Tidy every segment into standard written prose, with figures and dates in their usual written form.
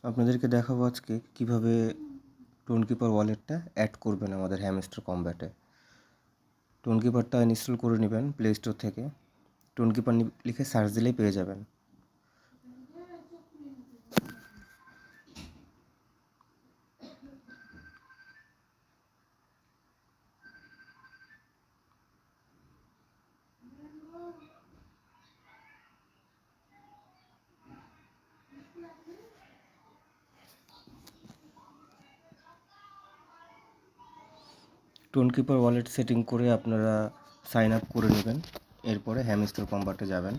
আপনাদেরকে দেখাবো আজকে কিভাবে টোনকিপার ওয়ালেটটা অ্যাড করবেন আমাদের হ্যামস্টার কম্ব্যাটে। টোনকিপারটা ইনস্টল করে নেবেন প্লে স্টোর থেকে। টোনকিপার লিখে সার্চ দিলেই পেয়ে যাবেন। টোনকিপার ওয়ালেট সেটিং করে আপনারা সাইন আপ করে নেবেন। এরপরে হ্যামস্টার কম্ব্যাটে যাবেন।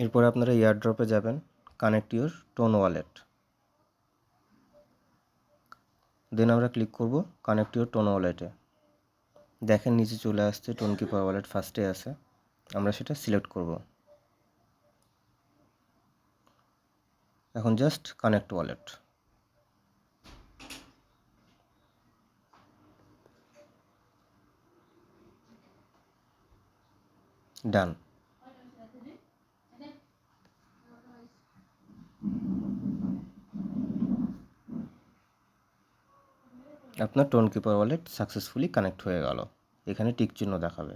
এরপরে আপনারা এয়ারড্রপে যাবেন, কানেক্ট ইউর টোন ওয়ালেট। দেন আমরা ক্লিক করব কানেক্ট ইউর টোন ওয়ালেটে। দেখেন নিচে চলে আসছে টোনকিপার ওয়ালেট ফার্স্টে আছে, আমরা সেটা সিলেক্ট করব। এখন জাস্ট কানেক্ট ওয়ালেট। ডান। আপনার টোনকিপার ওয়ালেট সাকসেসফুলি কানেক্ট হয়ে গেল। এখানে টিক চিহ্ন দেখাবে।